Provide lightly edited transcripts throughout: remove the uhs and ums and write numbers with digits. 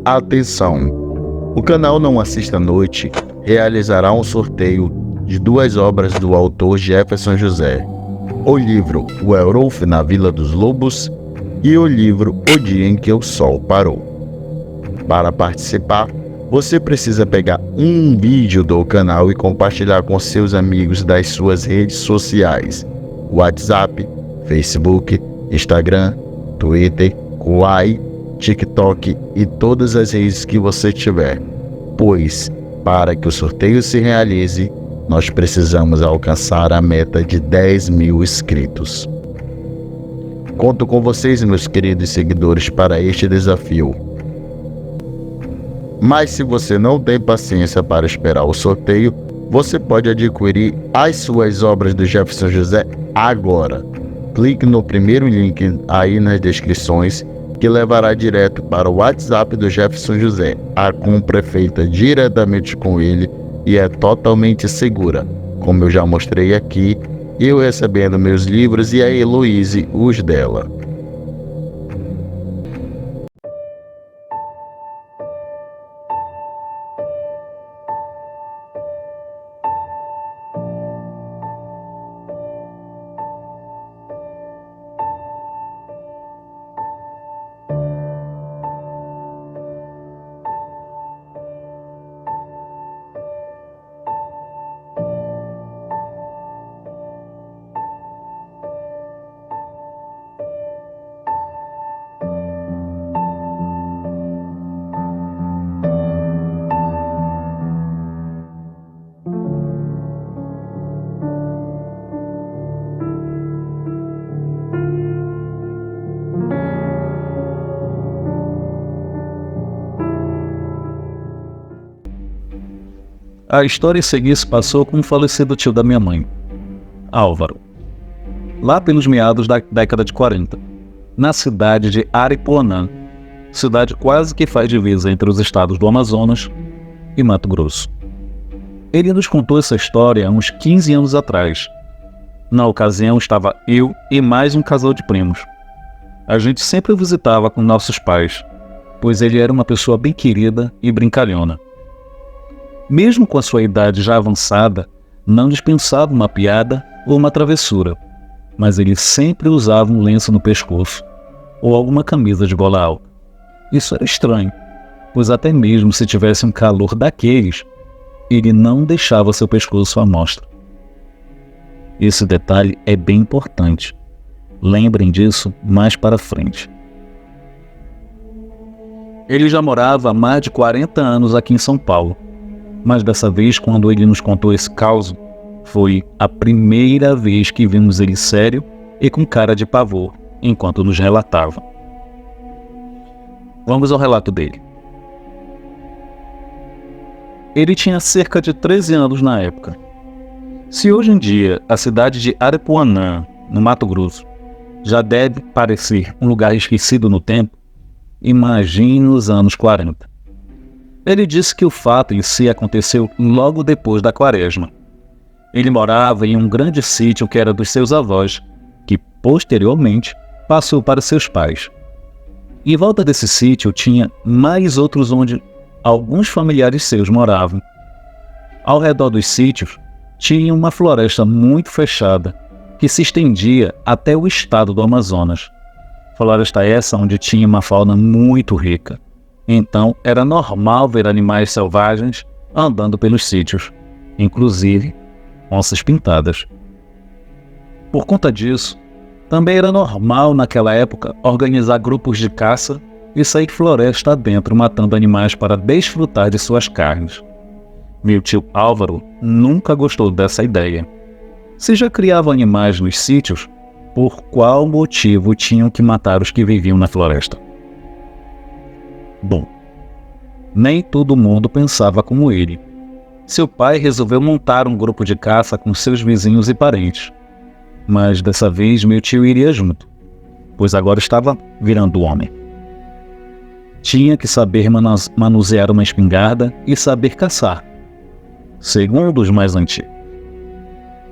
Atenção! O canal Não Assista à Noite realizará um sorteio de 2 obras do autor Jefferson José. O livro O Werewolf na Vila dos Lobos e o livro O Dia em que o Sol Parou. Para participar, você precisa pegar um vídeo do canal e compartilhar com seus amigos das suas redes sociais: WhatsApp, Facebook, Instagram, Twitter, Quai, TikTok e todas as redes que você tiver, pois, para que o sorteio se realize, nós precisamos alcançar a meta de 10 mil inscritos. Conto com vocês, meus queridos seguidores, para este desafio. Mas se você não tem paciência para esperar o sorteio, você pode adquirir as suas obras do Jefferson José agora. Clique no primeiro link aí nas descrições, que levará direto para o WhatsApp do Jefferson José. A compra é feita diretamente com ele e é totalmente segura, como eu já mostrei aqui, eu recebendo meus livros e a Heloise os dela. A história em seguir se passou com o falecido tio da minha mãe, Álvaro, lá pelos meados da década de 40, na cidade de Aripuanã, cidade quase que faz divisa entre os estados do Amazonas e Mato Grosso. Ele nos contou essa história há uns 15 anos atrás. Na ocasião estava eu e mais um casal de primos. A gente sempre o visitava com nossos pais, pois ele era uma pessoa bem querida e brincalhona. Mesmo com a sua idade já avançada, não dispensava uma piada ou uma travessura, mas ele sempre usava um lenço no pescoço ou alguma camisa de gola alta. Isso era estranho, pois até mesmo se tivesse um calor daqueles, ele não deixava seu pescoço à mostra. Esse detalhe é bem importante. Lembrem disso mais para frente. Ele já morava há mais de 40 anos aqui em São Paulo, mas dessa vez, quando ele nos contou esse caos, foi a primeira vez que vimos ele sério e com cara de pavor, enquanto nos relatava. Vamos ao relato dele. Ele tinha cerca de 13 anos na época. Se hoje em dia a cidade de Aripuanã, no Mato Grosso, já deve parecer um lugar esquecido no tempo, imagine nos anos 40. Ele disse que o fato em si aconteceu logo depois da Quaresma. Ele morava em um grande sítio que era dos seus avós, que posteriormente passou para seus pais. Em volta desse sítio tinha mais outros onde alguns familiares seus moravam. Ao redor dos sítios tinha uma floresta muito fechada, que se estendia até o estado do Amazonas. Floresta essa onde tinha uma fauna muito rica. Então era normal ver animais selvagens andando pelos sítios, inclusive onças pintadas. Por conta disso, também era normal naquela época organizar grupos de caça e sair floresta adentro matando animais para desfrutar de suas carnes. Meu tio Álvaro nunca gostou dessa ideia. Se já criavam animais nos sítios, por qual motivo tinham que matar os que viviam na floresta? Bom, nem todo mundo pensava como ele. Seu pai resolveu montar um grupo de caça com seus vizinhos e parentes. Mas dessa vez meu tio iria junto, pois agora estava virando homem. Tinha que saber manusear uma espingarda e saber caçar, segundo os mais antigos.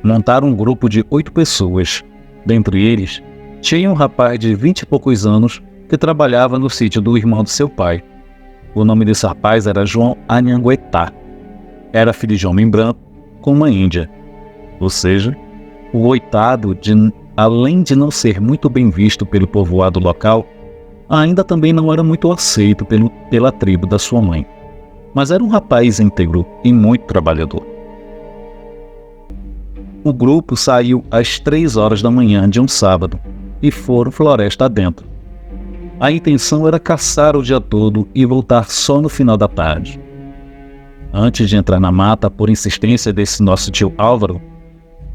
Montaram um grupo de 8 pessoas. Dentre eles, tinha um rapaz de 20 e poucos anos que trabalhava no sítio do irmão do seu pai. O nome desse rapaz era João Anhanguetá. Era filho de homem branco com uma índia. Ou seja, o coitado, além de não ser muito bem visto pelo povoado local, ainda também não era muito aceito pela tribo da sua mãe. Mas era um rapaz íntegro e muito trabalhador. O grupo saiu às 3 horas da manhã de um sábado e foram floresta adentro. A intenção era caçar o dia todo e voltar só no final da tarde. Antes de entrar na mata, por insistência desse nosso tio Álvaro,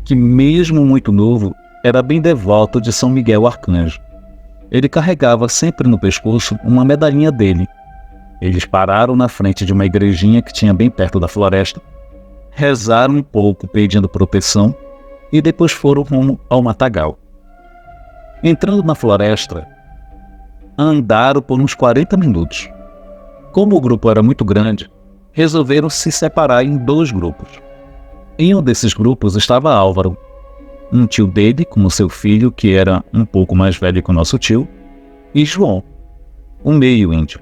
que mesmo muito novo, era bem devoto de São Miguel Arcanjo. Ele carregava sempre no pescoço uma medalhinha dele. Eles pararam na frente de uma igrejinha que tinha bem perto da floresta, rezaram um pouco pedindo proteção e depois foram rumo ao matagal. Entrando na floresta, andaram por uns 40 minutos. Como o grupo era muito grande, resolveram se separar em 2 grupos. Em um desses grupos estava Álvaro, um tio dele com seu filho, que era um pouco mais velho que o nosso tio, e João, um meio índio.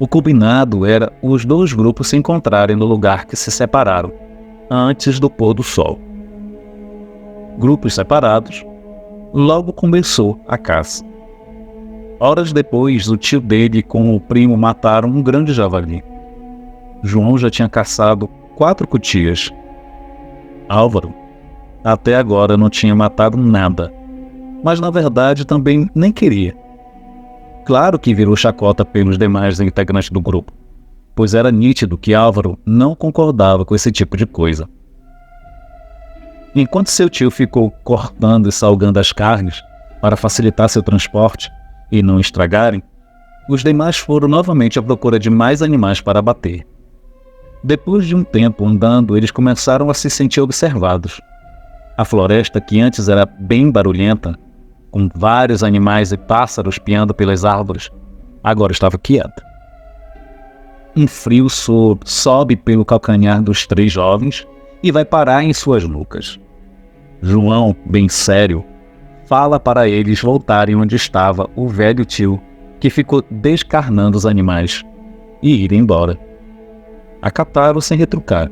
O combinado era os 2 grupos se encontrarem no lugar que se separaram, antes do pôr do sol. Grupos separados, logo começou a caça. Horas depois, o tio dele com o primo mataram um grande javali. João já tinha caçado 4 cutias. Álvaro, até agora, não tinha matado nada, mas na verdade também nem queria. Claro que virou chacota pelos demais integrantes do grupo, pois era nítido que Álvaro não concordava com esse tipo de coisa. Enquanto seu tio ficou cortando e salgando as carnes para facilitar seu transporte e não estragarem, os demais foram novamente à procura de mais animais para abater. Depois de um tempo andando, eles começaram a se sentir observados. A floresta, que antes era bem barulhenta, com vários animais e pássaros piando pelas árvores, agora estava quieta. Um frio sobe pelo calcanhar dos 3 jovens e vai parar em suas nucas. João, bem sério, fala para eles voltarem onde estava o velho tio, que ficou descarnando os animais, e ir embora. Acataram sem retrucar,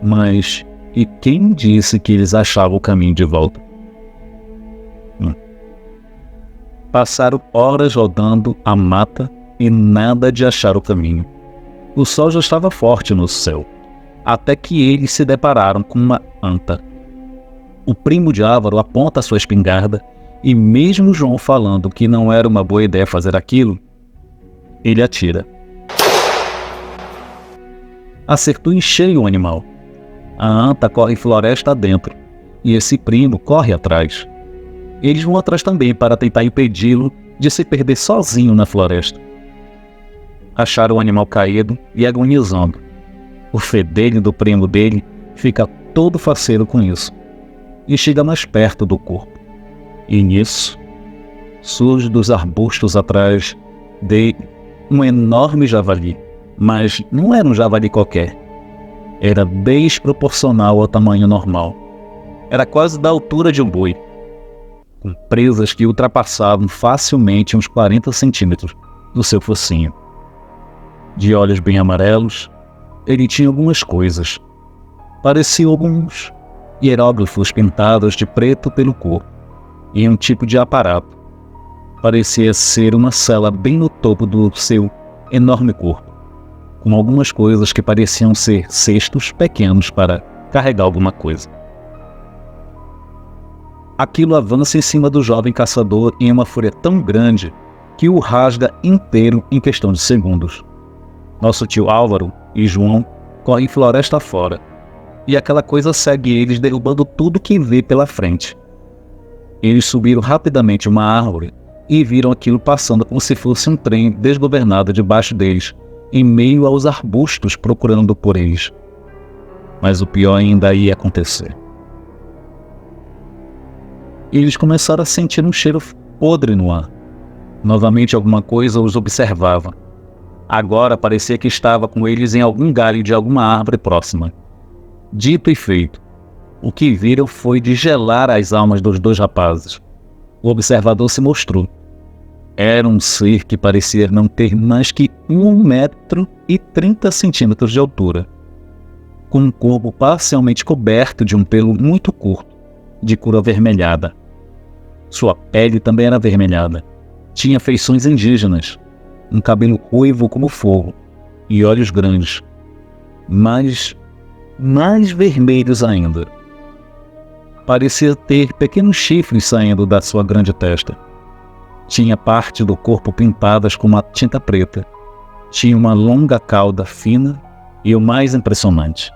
mas e quem disse que eles achavam o caminho de volta? Passaram horas rodando a mata e nada de achar o caminho. O sol já estava forte no céu, até que eles se depararam com uma anta. O primo de Álvaro aponta sua espingarda e, mesmo João falando que não era uma boa ideia fazer aquilo, ele atira. Acertou em cheio o animal. A anta corre floresta adentro e esse primo corre atrás. Eles vão atrás também para tentar impedi-lo de se perder sozinho na floresta. Acharam o animal caído e agonizando. O fedelho do primo dele fica todo faceiro com isso e chega mais perto do corpo. E nisso, surge dos arbustos atrás dele um enorme javali. Mas não era um javali qualquer. Era desproporcional ao tamanho normal. Era quase da altura de um boi, com presas que ultrapassavam facilmente uns 40 centímetros do seu focinho. De olhos bem amarelos, ele tinha algumas coisas. Pareciam alguns hieróglifos pintados de preto pelo corpo, e um tipo de aparato. Parecia ser uma cela bem no topo do seu enorme corpo, com algumas coisas que pareciam ser cestos pequenos para carregar alguma coisa. Aquilo avança em cima do jovem caçador em uma fúria tão grande que o rasga inteiro em questão de segundos. Nosso tio Álvaro e João correm floresta fora, e aquela coisa segue eles, derrubando tudo que vê pela frente. Eles subiram rapidamente uma árvore e viram aquilo passando como se fosse um trem desgovernado debaixo deles, em meio aos arbustos procurando por eles. Mas o pior ainda ia acontecer. Eles começaram a sentir um cheiro podre no ar. Novamente alguma coisa os observava. Agora parecia que estava com eles em algum galho de alguma árvore próxima. Dito e feito, o que viram foi de gelar as almas dos 2 rapazes. O observador se mostrou. Era um ser que parecia não ter mais que 1,30 m de altura, com um corpo parcialmente coberto de um pelo muito curto, de cor avermelhada. Sua pele também era avermelhada. Tinha feições indígenas, um cabelo ruivo como fogo e olhos grandes, mas mais vermelhos ainda. Parecia ter pequenos chifres saindo da sua grande testa. Tinha parte do corpo pintadas com uma tinta preta. Tinha uma longa cauda fina e o mais impressionante,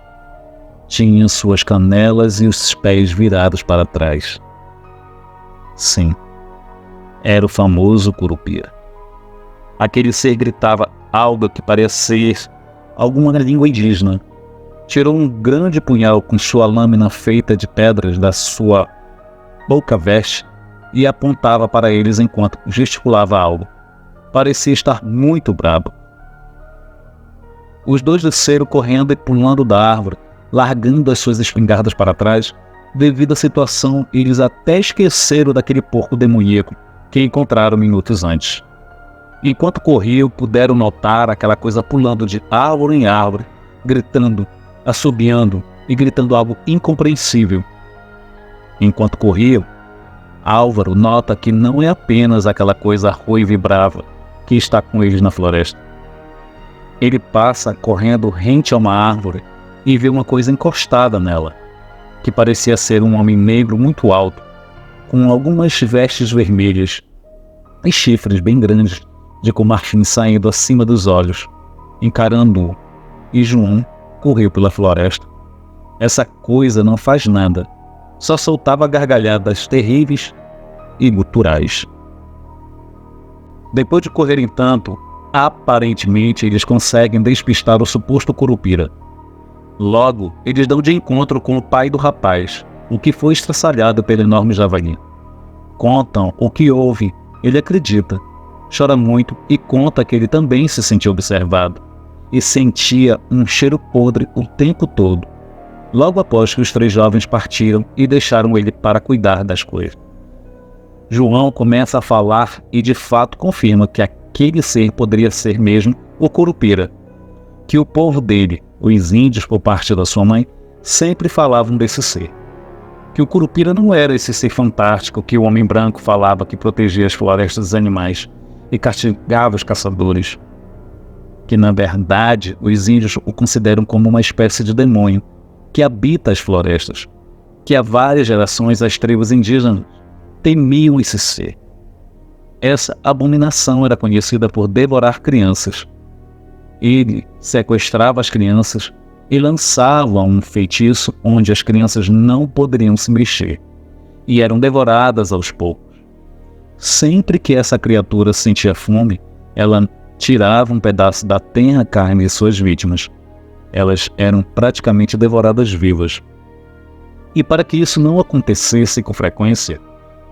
tinha suas canelas e os pés virados para trás. Sim, era o famoso Curupira. Aquele ser gritava algo que parecia ser alguma língua indígena. Tirou um grande punhal com sua lâmina feita de pedras da sua boca veste e apontava para eles enquanto gesticulava algo. Parecia estar muito bravo. Os dois desceram correndo e pulando da árvore, largando as suas espingardas para trás. Devido à situação, eles até esqueceram daquele porco demoníaco que encontraram minutos antes. Enquanto corriam, puderam notar aquela coisa pulando de árvore em árvore, gritando, assobiando e gritando algo incompreensível. Enquanto corriam, Álvaro nota que não é apenas aquela coisa ruiva e brava que está com eles na floresta. Ele passa correndo rente a uma árvore e vê uma coisa encostada nela, que parecia ser um homem negro muito alto, com algumas vestes vermelhas e chifres bem grandes de cor marfim saindo acima dos olhos, encarando-o, e João correu pela floresta. Essa coisa não faz nada, só soltava gargalhadas terríveis e guturais. Depois de correrem tanto, aparentemente eles conseguem despistar o suposto Curupira. Logo, eles dão de encontro com o pai do rapaz, o que foi estraçalhado pelo enorme javali. Contam o que houve, ele acredita, chora muito e conta que ele também se sentiu observado e sentia um cheiro podre o tempo todo, logo após que os três jovens partiram e deixaram ele para cuidar das coisas. João começa a falar e de fato confirma que aquele ser poderia ser mesmo o Curupira, que o povo dele, os índios por parte da sua mãe, sempre falavam desse ser. Que o Curupira não era esse ser fantástico que o homem branco falava que protegia as florestas dos animais e castigava os caçadores. Que na verdade os índios o consideram como uma espécie de demônio que habita as florestas, que há várias gerações as tribos indígenas temiam esse ser. Essa abominação era conhecida por devorar crianças. Ele sequestrava as crianças e lançava um feitiço onde as crianças não poderiam se mexer e eram devoradas aos poucos. Sempre que essa criatura sentia fome, ela tirava um pedaço da tenra carne de suas vítimas. Elas eram praticamente devoradas vivas. E para que isso não acontecesse com frequência,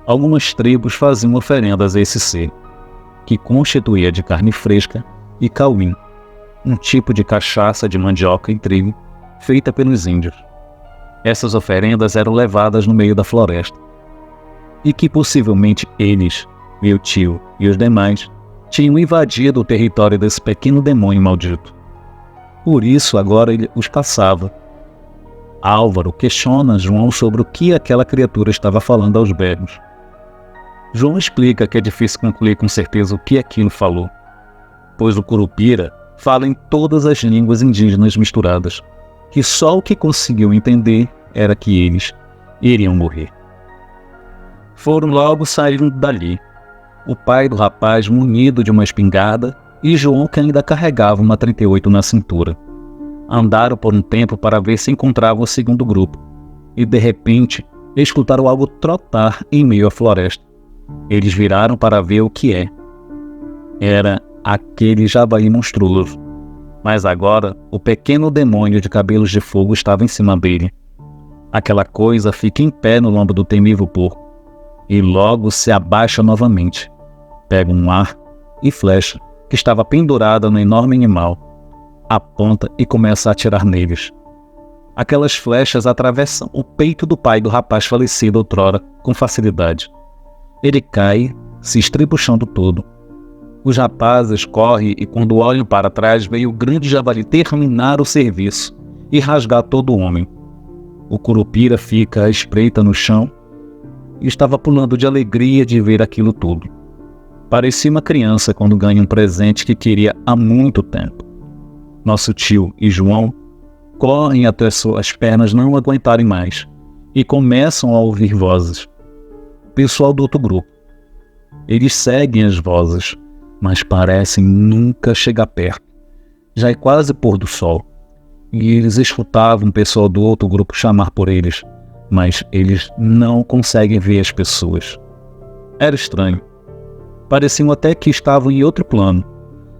algumas tribos faziam oferendas a esse ser, que constituía de carne fresca e cauim, um tipo de cachaça de mandioca e trigo feita pelos índios. Essas oferendas eram levadas no meio da floresta, e que possivelmente eles, meu tio e os demais, tinham invadido o território desse pequeno demônio maldito. Por isso agora ele os caçava. Álvaro questiona João sobre o que aquela criatura estava falando aos berros. João explica que é difícil concluir com certeza o que aquilo falou, pois o Curupira fala em todas as línguas indígenas misturadas, que só o que conseguiu entender era que eles iriam morrer. Foram logo saindo dali, o pai do rapaz munido de uma espingarda e João que ainda carregava uma 38 na cintura. Andaram por um tempo para ver se encontravam o segundo grupo, e de repente escutaram algo trotar em meio à floresta. Eles viraram para ver o que é. Era aquele javali monstruoso, mas agora o pequeno demônio de cabelos de fogo estava em cima dele. Aquela coisa fica em pé no lombo do temível porco, e logo se abaixa novamente, pega um arco e flecha que estava pendurada no enorme animal, aponta e começa a atirar neles. Aquelas flechas atravessam o peito do pai do rapaz falecido outrora com facilidade. Ele cai, se estribuchando todo, Os rapazes correm e quando olham para trás, veio o grande javali terminar o serviço e rasgar todo o homem. O Curupira fica à espreita no chão e estava pulando de alegria de ver aquilo tudo. Parecia uma criança quando ganha um presente que queria há muito tempo. Nosso tio e João correm até suas pernas não aguentarem mais e começam a ouvir vozes. O pessoal do outro grupo. Eles seguem as vozes, mas parecem nunca chegar perto. Já é quase pôr do sol, e eles escutavam o pessoal do outro grupo chamar por eles, mas eles não conseguem ver as pessoas. Era estranho. Pareciam até que estavam em outro plano.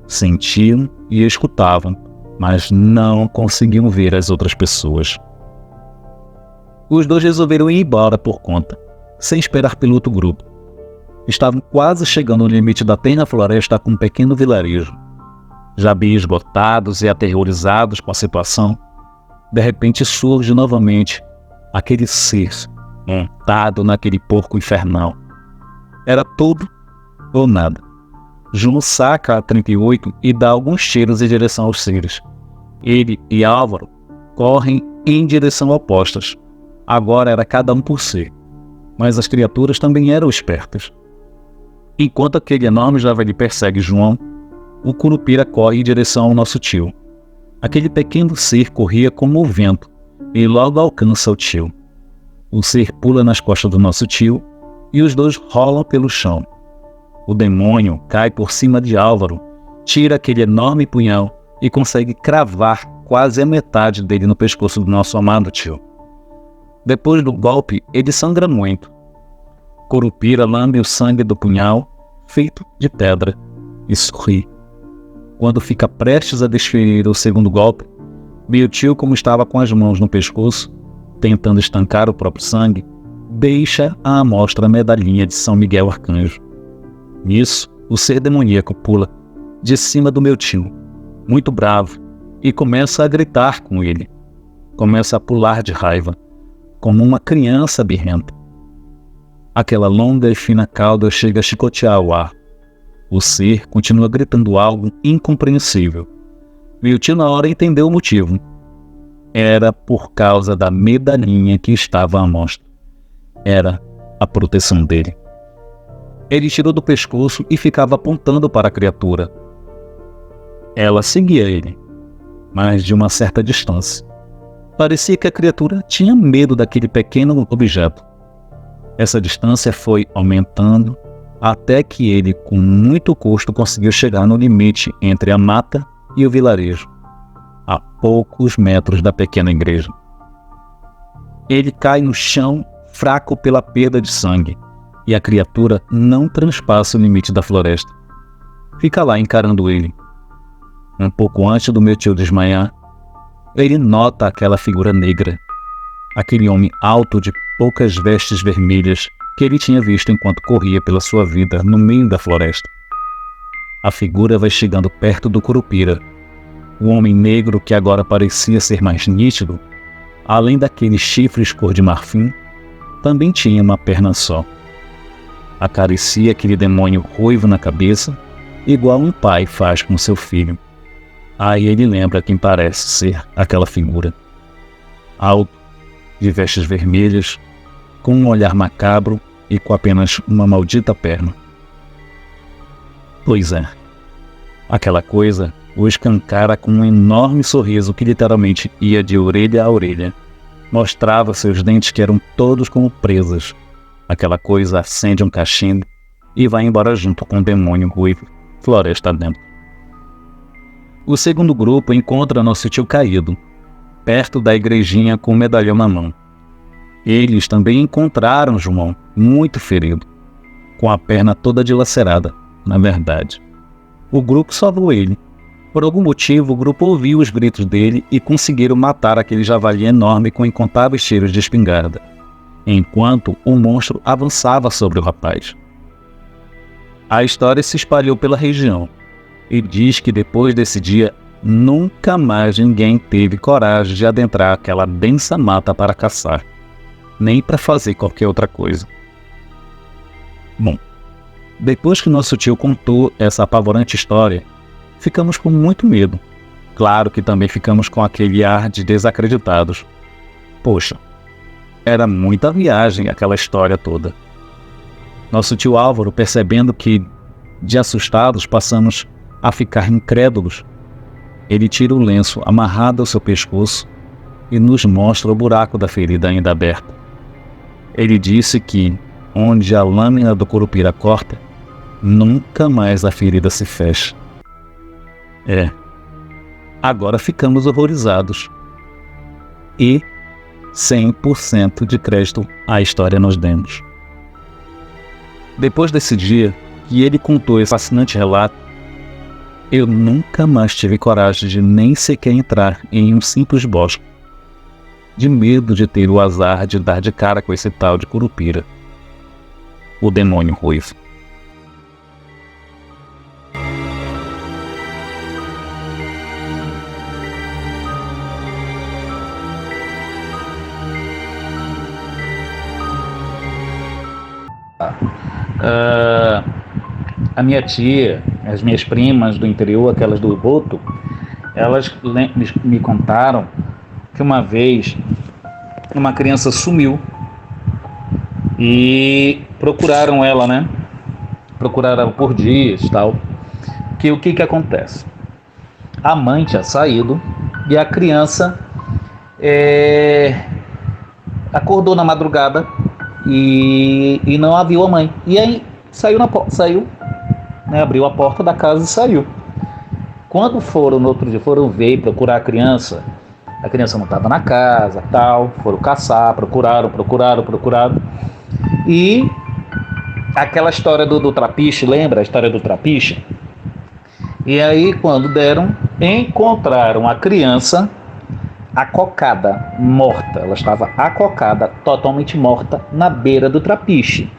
Sentiam e escutavam, mas não conseguiam ver as outras pessoas. Os dois resolveram ir embora por conta, sem esperar pelo outro grupo. Estavam quase chegando no limite da terra floresta com um pequeno vilarejo. Já bem esgotados e aterrorizados com a situação, de repente surge novamente aquele ser montado naquele porco infernal. Era tudo ou nada. João saca a 38 e dá alguns tiros em direção aos seres. Ele e Álvaro correm em direção opostas. Agora era cada um por si. Mas as criaturas também eram espertas. Enquanto aquele enorme javali persegue João, o Curupira corre em direção ao nosso tio. Aquele pequeno ser corria como o vento e logo alcança o tio. O ser pula nas costas do nosso tio e os dois rolam pelo chão. O demônio cai por cima de Álvaro, tira aquele enorme punhal e consegue cravar quase a metade dele no pescoço do nosso amado tio. Depois do golpe, ele sangra muito. Curupira lambe o sangue do punhal, feito de pedra, e sorri. Quando fica prestes a desferir o segundo golpe, meu tio, como estava com as mãos no pescoço, tentando estancar o próprio sangue, deixa à amostra a medalhinha de São Miguel Arcanjo. Nisso, o ser demoníaco pula de cima do meu tio, muito bravo, e começa a gritar com ele. Começa a pular de raiva, como uma criança birrenta. Aquela longa e fina cauda chega a chicotear o ar. O ser continua gritando algo incompreensível. Meu tio na hora entendeu o motivo. Era por causa da medalhinha que estava à mostra. Era a proteção dele. Ele tirou do pescoço e ficava apontando para a criatura. Ela seguia ele, mas de uma certa distância. Parecia que a criatura tinha medo daquele pequeno objeto. Essa distância foi aumentando até que ele, com muito custo, conseguiu chegar no limite entre a mata e o vilarejo, a poucos metros da pequena igreja. Ele cai no chão, fraco pela perda de sangue, e a criatura não transpassa o limite da floresta. Fica lá encarando ele. Um pouco antes do meu tio desmaiar, ele nota aquela figura negra, aquele homem alto de poucas vestes vermelhas que ele tinha visto enquanto corria pela sua vida no meio da floresta. A figura vai chegando perto do Curupira. O homem negro, que agora parecia ser mais nítido, além daqueles chifres cor de marfim, também tinha uma perna só. Acaricia aquele demônio ruivo na cabeça, igual um pai faz com seu filho. Aí ele lembra quem parece ser aquela figura. Alto, de vestes vermelhas, com um olhar macabro e com apenas uma maldita perna. Pois é, aquela coisa o escancara com um enorme sorriso que literalmente ia de orelha a orelha. Mostrava seus dentes que eram todos como presas. Aquela coisa acende um cachimbo e vai embora junto com o demônio ruivo, floresta dentro. O segundo grupo encontra nosso tio caído, perto da igrejinha com o medalhão na mão. Eles também encontraram João, muito ferido, com a perna toda dilacerada, na verdade. O grupo salvou ele. Por algum motivo, o grupo ouviu os gritos dele e conseguiram matar aquele javali enorme com incontáveis tiros de espingarda, enquanto o monstro avançava sobre o rapaz. A história se espalhou pela região e diz que depois desse dia, nunca mais ninguém teve coragem de adentrar aquela densa mata para caçar, nem para fazer qualquer outra coisa. Bom, Depois que nosso tio contou essa apavorante história, ficamos com muito medo. Claro que também ficamos com aquele ar de desacreditados. Poxa, era muita viagem aquela história toda. Nosso tio Álvaro, percebendo que, de assustados, passamos a ficar incrédulos, ele tira o lenço amarrado ao seu pescoço e nos mostra o buraco da ferida ainda aberta. Ele disse que, onde a lâmina do curupira corta, nunca mais a ferida se fecha. Agora ficamos horrorizados. E 100% de crédito à história nós demos. Depois desse dia que ele contou esse fascinante relato, eu nunca mais tive coragem de nem sequer entrar em um simples bosque, de medo de ter o azar de dar de cara com esse tal de curupira, o demônio ruivo. A minha tia, as minhas primas do interior, aquelas do Boto, elas me contaram que uma vez uma criança sumiu e procuraram ela, né? Procuraram por dias e tal. O que acontece? A mãe tinha saído e a criança acordou na madrugada e não a viu a mãe. E aí saiu, né, abriu a porta da casa e saiu. Quando foram no outro dia, foram ver e procurar a criança não estava na casa, tal, foram caçar, procuraram. E aquela história do trapiche, lembra a história do trapiche? E aí, quando encontraram a criança acocada, morta. Ela estava acocada, totalmente morta, na beira do trapiche.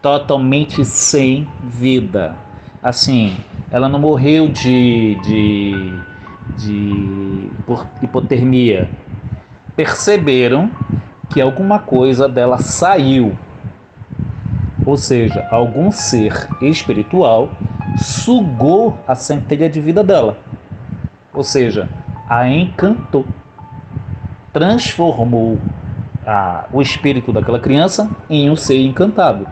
Totalmente sem vida. Assim, ela não morreu por hipotermia. Perceberam que alguma coisa dela saiu. Ou seja, algum ser espiritual sugou a centelha de vida dela. Ou seja, a encantou, transformou o espírito daquela criança em um ser encantado.